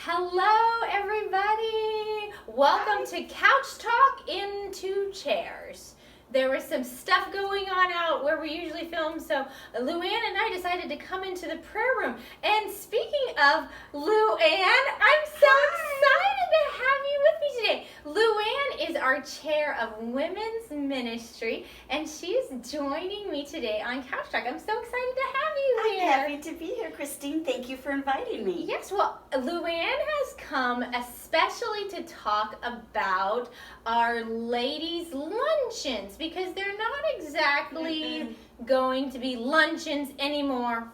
Hello, everybody. Welcome to Couch Talk in Two Chairs. There was some stuff going on out where we usually film, so Luann and I decided to come into the prayer room. And speaking of Luann, I'm so excited to have you with me today. Luann is our chair of women's ministry, and she's joining me today on Couch Talk. I'm so excited to have you here. I'm happy to be here, Christine. Thank you for inviting me. Yes, well, Luann has come especially to talk about our ladies' luncheons because they're not exactly going to be luncheons anymore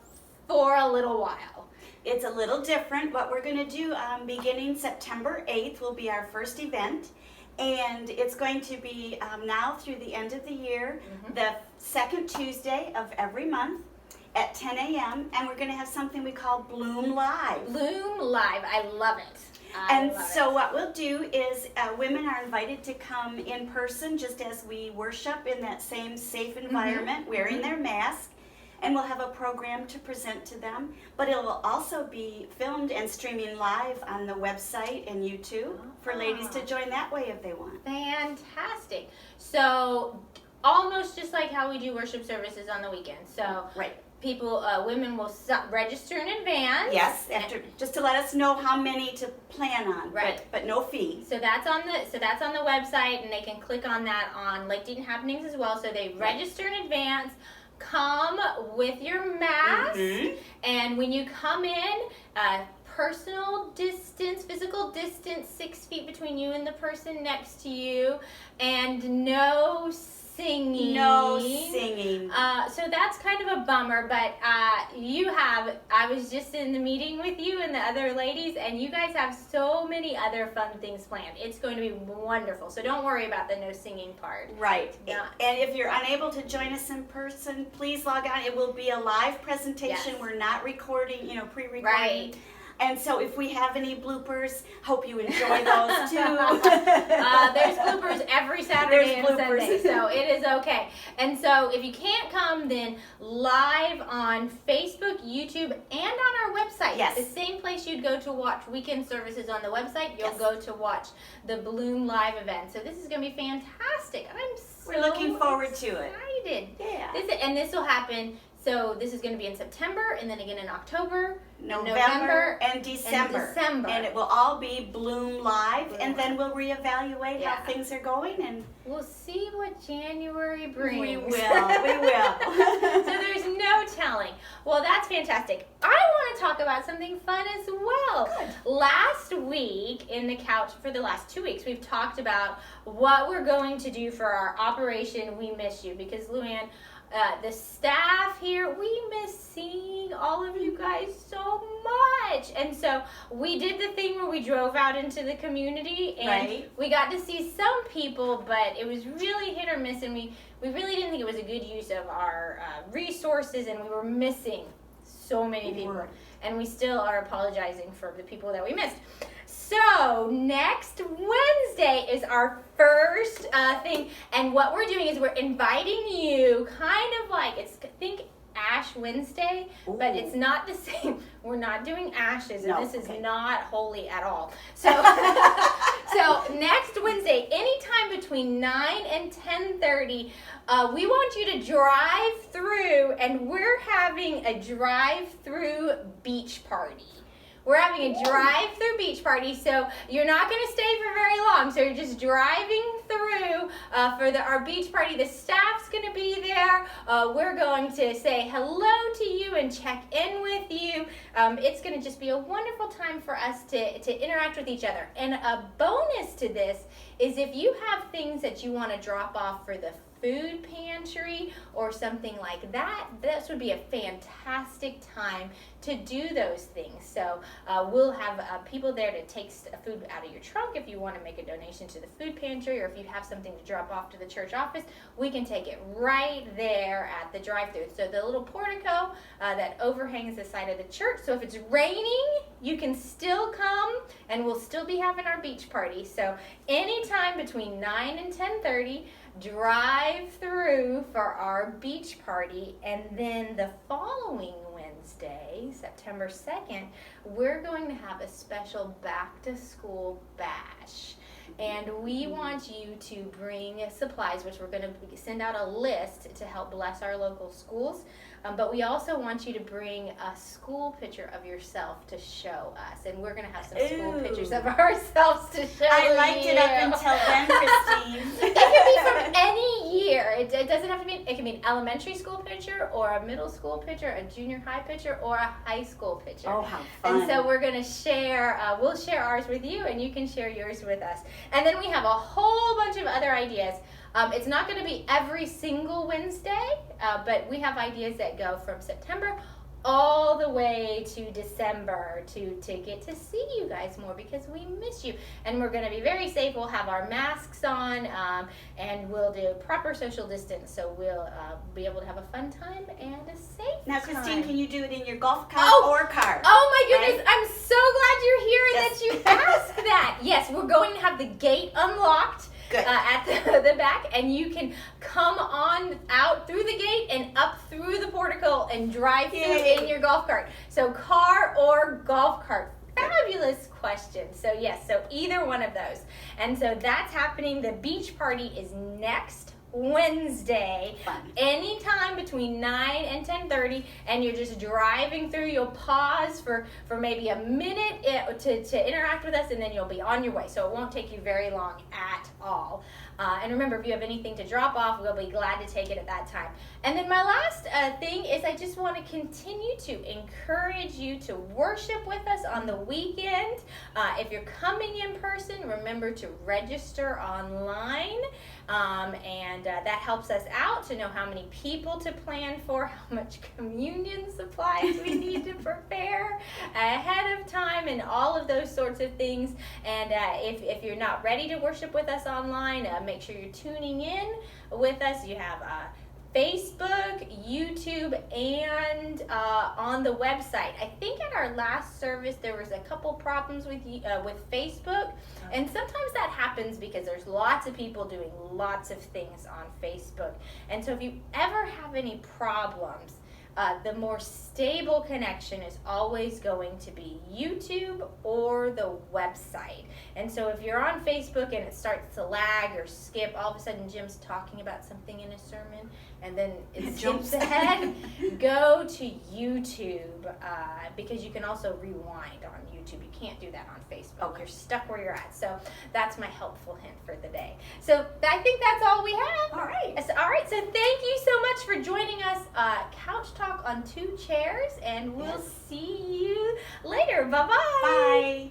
for a little while. It's a little different. What we're going to do beginning September 8th will be our first event. And it's going to be now through the end of the year, the second Tuesday of every month at 10 a.m. And we're going to have something we call Bloom Live. Bloom Live. I love it. What we'll do is women are invited to come in person just as we worship in that same safe environment, wearing their mask. And we'll have a program to present to them, but it will also be filmed and streaming live on the website and YouTube for ladies to join that way if they want. Fantastic. So almost just like how we do worship services on the weekend. So people, women will register in advance. Yes, just to let us know how many to plan on. Right. But no fee. So that's on the website, and they can click on that on Lake Deaton Happenings as well. So they register in advance. Come with your mask, and when you come in, personal distance, physical distance, 6 feet between you and the person next to you, and no singing. No singing. So that's kind of a bummer, but I was just in the meeting with you and the other ladies, and you guys have so many other fun things planned. It's going to be wonderful, so don't worry about the no singing part. Right. And if you're unable to join us in person, please log on. It will be a live presentation. Yes. We're not recording, pre-recording. Right. And so if we have any bloopers, hope you enjoy those too. There's bloopers every Saturday and Sunday, so it is okay. And so if you can't come, then live on Facebook, YouTube, and on our website. Yes. The same place you'd go to watch weekend services on the website, you'll go to watch the Bloom Live event. So this is going to be fantastic. We're looking forward to it. Excited. Yeah. This will happen. So this is going to be in September, and then again in October, November and December. And it will all be Bloom Live, and then we'll reevaluate how things are going, and we'll see what January brings. We will. So there's no telling. Well, that's fantastic. I want to talk about something fun as well. Good. Last week in the couch, for the last 2 weeks, we've talked about what we're going to do for our Operation We Miss You, because Luann, the staff here, we miss seeing all of you guys so much. And so we did the thing where we drove out into the community, and we got to see some people, but it was really hit or miss, and we really didn't think it was a good use of our resources, and we were missing so many people. And we still are apologizing for the people that we missed. So next Wednesday is our first thing, and what we're doing is we're inviting you, kind of like think Ash Wednesday, but it's not the same. We're not doing ashes, and this is not holy at all. So, so next Wednesday, anytime between 9 and 10:30, we want you to drive through, and we're having a drive-through beach party. We're having a drive-through beach party, so you're not going to stay for very long. So you're just driving through for our beach party. The staff's going to be there. We're going to say hello to you and check in with you. It's going to just be a wonderful time for us to interact with each other. And a bonus to this is if you have things that you want to drop off for the food pantry or something like that, this would be a fantastic time to do those things. So we'll have people there to take food out of your trunk if you want to make a donation to the food pantry, or if you have something to drop off to the church office, we can take it right there at the drive-thru. So the little portico that overhangs the side of the church, so if it's raining, you can still come, and we'll still be having our beach party. So anytime between 9 and 10:30, drive through for our beach party, and then the following Wednesday, Wednesday, September 2nd, we're going to have a special back to school bash. And we want you to bring supplies, which we're going to send out a list to help bless our local schools. But we also want you to bring a school picture of yourself to show us. And we're going to have some school pictures of ourselves to show you. I liked it up until then, Christine. It can be from any year. It doesn't have to be, it can be an elementary school picture or a middle school picture, a junior high picture, or a high school picture. Oh, how fun. And so we're going to share, we'll share ours with you and you can share yours with us. And then we have a whole bunch of other ideas. It's not going to be every single Wednesday, but we have ideas that go from September all the way to December to get to see you guys more because we miss you. And we're going to be very safe. We'll have our masks on and we'll do proper social distance. So we'll be able to have a fun time and a safe Now, time. Christine, can you do it in your golf cart or car? Oh my goodness, Right? I'm so glad you're here and that you asked that. Yes, we're going to have the gate unlocked. Good. At the back, and you can come on out through the gate and up through the portico and drive through Yay. in your golf cart. So car or golf cart. Fabulous question. So yes, so either one of those. And so that's happening. The beach party is next Wednesday, Fun. anytime between 9 and 10:30, and you're just driving through. You'll pause for maybe a minute to interact with us, and then you'll be on your way. So it won't take you very long at all. And remember, if you have anything to drop off, we'll be glad to take it at that time. And then my last thing is I just want to continue to encourage you to worship with us on the weekend. If you're coming in person, remember to register online. And that helps us out to know how many people to plan for, how much communion supplies we need to prepare ahead of time, and all of those sorts of things. And if you're not ready to worship with us online, make sure you're tuning in with us. You have Facebook, YouTube, and on the website. I think at our last service there was a couple problems with Facebook, and sometimes that happens because there's lots of people doing lots of things on Facebook. And so if you ever have any problems, the more stable connection is always going to be YouTube or the website. And so if you're on Facebook and it starts to lag or skip, all of a sudden Jim's talking about something in a sermon and then it jumps ahead, go to YouTube because you can also rewind on YouTube. You can't do that on Facebook. Okay. You're stuck where you're at. So that's my helpful hint for the day. So I think that's all we have. All right. All right, so thank you so much for joining us, Couch Talk on 2 Chairs, and we'll see you later. Bye-bye. Bye.